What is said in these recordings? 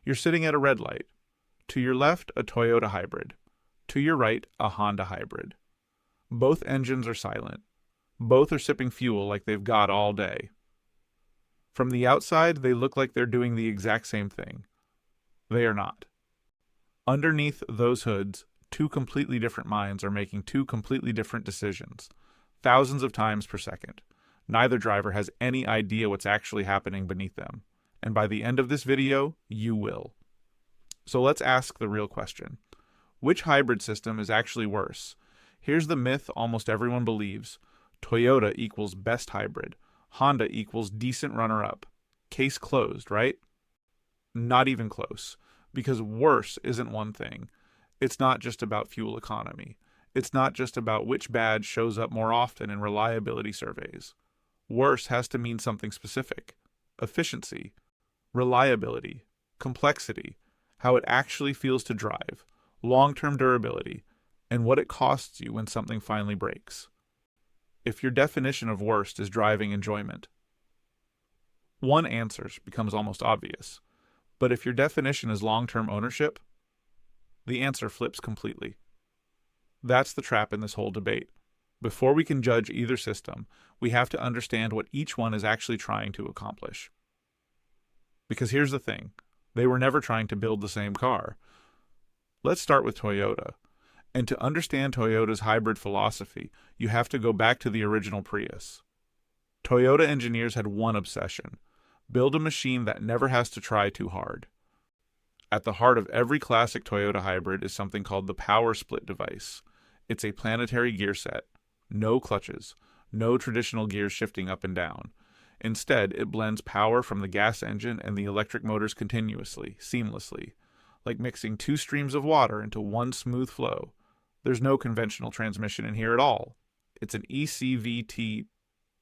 You're sitting at a red light. To your left, a Toyota hybrid. To your right, a Honda hybrid. Both engines are silent. Both are sipping fuel like they've got all day. From the outside, they look like they're doing the exact same thing. They are not. Underneath those hoods, two completely different minds are making two completely different decisions, thousands of times per second. Neither driver has any idea what's actually happening beneath them. And by the end of this video, you will. So let's ask the real question. Which hybrid system is actually worse? Here's the myth almost everyone believes. Toyota equals best hybrid. Honda equals decent runner-up. Case closed, right? Not even close. Because worse isn't one thing. It's not just about fuel economy. It's not just about which badge shows up more often in reliability surveys. Worse has to mean something specific. Efficiency, reliability, complexity, how it actually feels to drive, long-term durability, and what it costs you when something finally breaks. If your definition of worst is driving enjoyment, one answer becomes almost obvious. But if your definition is long-term ownership, the answer flips completely. That's the trap in this whole debate. Before we can judge either system, we have to understand what each one is actually trying to accomplish. Because here's the thing, they were never trying to build the same car. Let's start with Toyota. And to understand Toyota's hybrid philosophy, you have to go back to the original Prius. Toyota engineers had one obsession: build a machine that never has to try too hard. At the heart of every classic Toyota hybrid is something called the power split device. It's a planetary gear set. No clutches. No traditional gears shifting up and down. Instead, it blends power from the gas engine and the electric motors continuously, seamlessly, like mixing two streams of water into one smooth flow. There's no conventional transmission in here at all. It's an eCVT,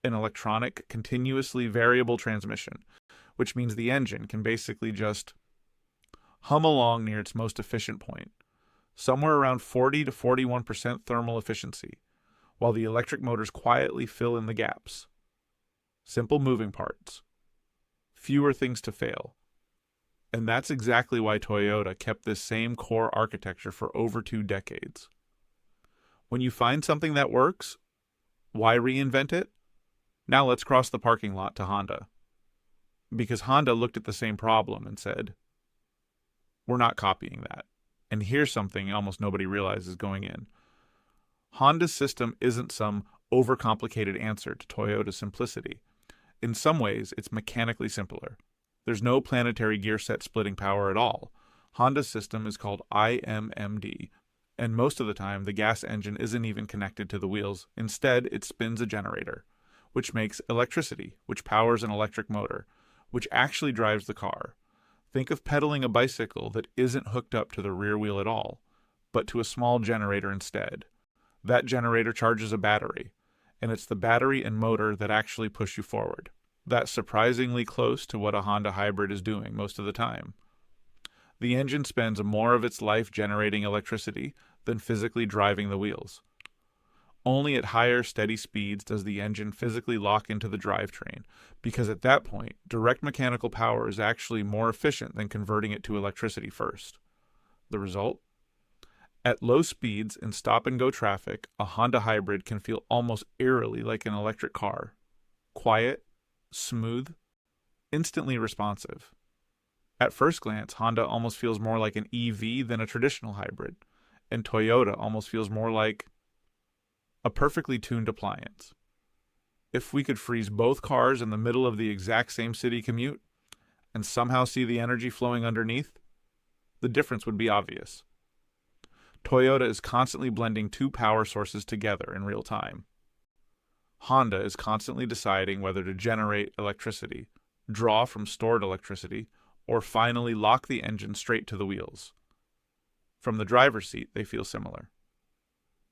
an electronic, continuously variable transmission, which means the engine can basically just hum along near its most efficient point, somewhere around 40 to 41% thermal efficiency, while the electric motors quietly fill in the gaps. Simple moving parts. Fewer things to fail. And that's exactly why Toyota kept this same core architecture for over 2 decades. When you find something that works, why reinvent it? Now let's cross the parking lot to Honda. Because Honda looked at the same problem and said, we're not copying that. And here's something almost nobody realizes going in. Honda's system isn't some overcomplicated answer to Toyota's simplicity. In some ways, it's mechanically simpler. There's no planetary gear set splitting power at all. Honda's system is called i-MMD, and most of the time the gas engine isn't even connected to the wheels. Instead, it spins a generator, which makes electricity, which powers an electric motor, which actually drives the car. Think of pedaling a bicycle that isn't hooked up to the rear wheel at all, but to a small generator instead. That generator charges a battery, and it's the battery and motor that actually push you forward. That's surprisingly close to what a Honda hybrid is doing most of the time. The engine spends more of its life generating electricity than physically driving the wheels. Only at higher, steady speeds does the engine physically lock into the drivetrain, because at that point, direct mechanical power is actually more efficient than converting it to electricity first. The result? At low speeds in stop-and-go traffic, a Honda hybrid can feel almost eerily like an electric car. Quiet, smooth, instantly responsive. At first glance, Honda almost feels more like an EV than a traditional hybrid, and Toyota almost feels more like a perfectly tuned appliance. If we could freeze both cars in the middle of the exact same city commute and somehow see the energy flowing underneath, the difference would be obvious. Toyota is constantly blending two power sources together in real time. Honda is constantly deciding whether to generate electricity, draw from stored electricity, or finally lock the engine straight to the wheels. From the driver's seat, they feel similar.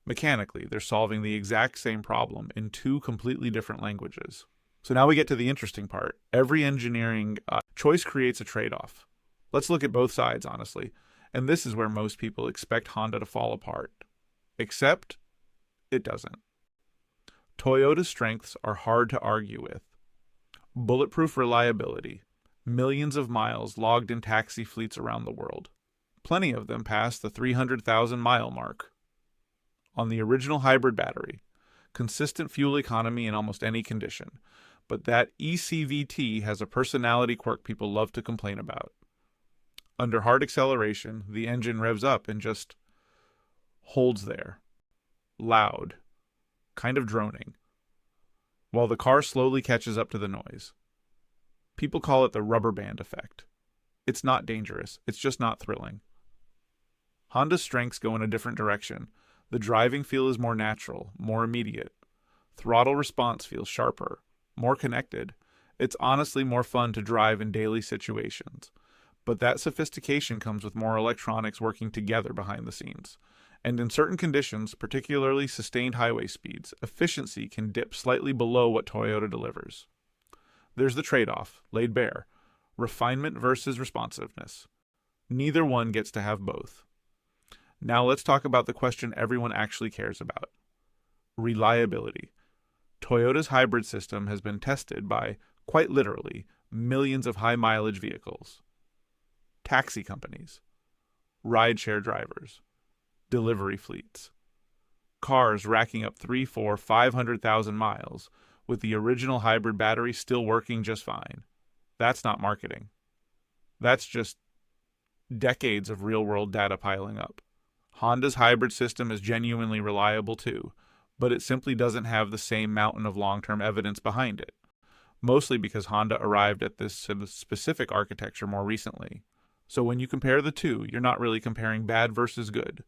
Mechanically, they're solving the exact same problem in two completely different languages. So now we get to the interesting part. Every engineering choice creates a trade-off. Let's look at both sides, honestly. And this is where most people expect Honda to fall apart. Except, it doesn't. Toyota's strengths are hard to argue with. Bulletproof reliability, Millions of miles logged in taxi fleets around the world. Plenty of them pass the 300,000-mile mark. On the original hybrid battery, consistent fuel economy in almost any condition, but that eCVT has a personality quirk people love to complain about. Under hard acceleration, the engine revs up and just holds there. Loud. Kind of droning. While the car slowly catches up to the noise. People call it the rubber band effect. It's not dangerous, it's just not thrilling. Honda's strengths go in a different direction. The driving feel is more natural, more immediate. Throttle response feels sharper, more connected. It's honestly more fun to drive in daily situations. But that sophistication comes with more electronics working together behind the scenes. And in certain conditions, particularly sustained highway speeds, efficiency can dip slightly below what Toyota delivers. There's the trade-off, laid bare. Refinement versus responsiveness. Neither one gets to have both. Now let's talk about the question everyone actually cares about. Reliability. Toyota's hybrid system has been tested by, quite literally, millions of high-mileage vehicles. Taxi companies. Rideshare drivers. Delivery fleets. Cars racking up 3, 4, 500,000 miles, with the original hybrid battery still working just fine. That's not marketing. That's just decades of real-world data piling up. Honda's hybrid system is genuinely reliable too, but it simply doesn't have the same mountain of long-term evidence behind it, mostly because Honda arrived at this specific architecture more recently. So when you compare the two, you're not really comparing bad versus good.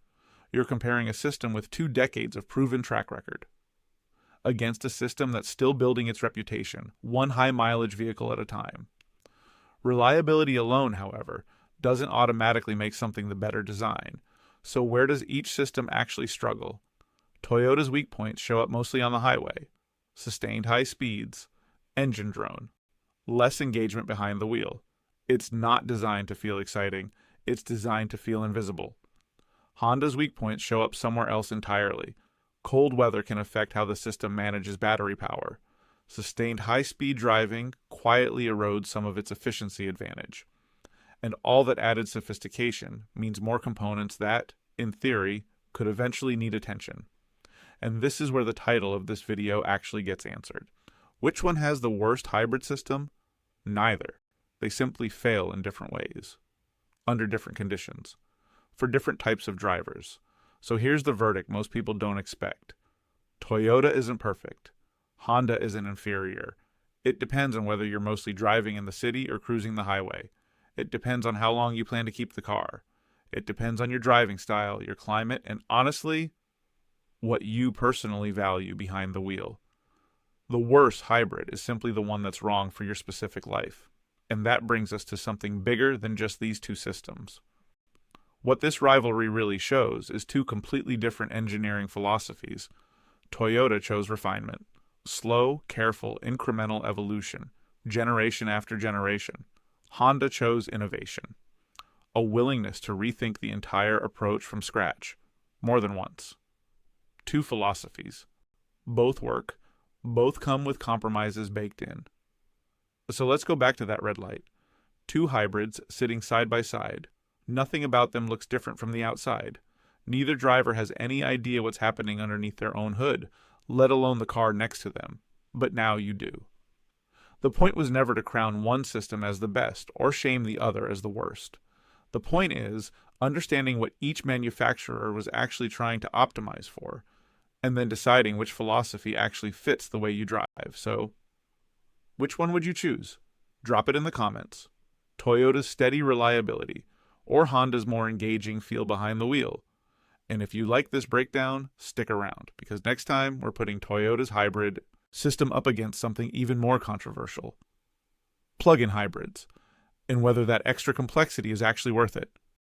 You're comparing a system with 2 decades of proven track record against a system that's still building its reputation, one high-mileage vehicle at a time. Reliability alone, however, doesn't automatically make something the better design. So where does each system actually struggle? Toyota's weak points show up mostly on the highway. Sustained high speeds, engine drone, less engagement behind the wheel. It's not designed to feel exciting, it's designed to feel invisible. Honda's weak points show up somewhere else entirely. Cold weather can affect how the system manages battery power. Sustained high-speed driving quietly erodes some of its efficiency advantage. And all that added sophistication means more components that, in theory, could eventually need attention. And this is where the title of this video actually gets answered. Which one has the worst hybrid system? Neither. They simply fail in different ways, under different conditions, for different types of drivers. So here's the verdict most people don't expect. Toyota isn't perfect. Honda isn't inferior. It depends on whether you're mostly driving in the city or cruising the highway. It depends on how long you plan to keep the car. It depends on your driving style, your climate, and honestly, what you personally value behind the wheel. The worst hybrid is simply the one that's wrong for your specific life. And that brings us to something bigger than just these two systems. What this rivalry really shows is 2 completely different engineering philosophies. Toyota chose refinement. Slow, careful, incremental evolution, generation after generation. Honda chose innovation. A willingness to rethink the entire approach from scratch, more than once. 2 philosophies. Both work. Both come with compromises baked in. So let's go back to that red light. 2 hybrids sitting side by side. Nothing about them looks different from the outside. Neither driver has any idea what's happening underneath their own hood, let alone the car next to them. But now you do. The point was never to crown one system as the best or shame the other as the worst. The point is understanding what each manufacturer was actually trying to optimize for, and then deciding which philosophy actually fits the way you drive. So, which one would you choose? Drop it in the comments. Toyota's steady reliability, or Honda's more engaging feel behind the wheel. And if you like this breakdown, stick around, because next time we're putting Toyota's hybrid system up against something even more controversial. Plug-in hybrids, and whether that extra complexity is actually worth it.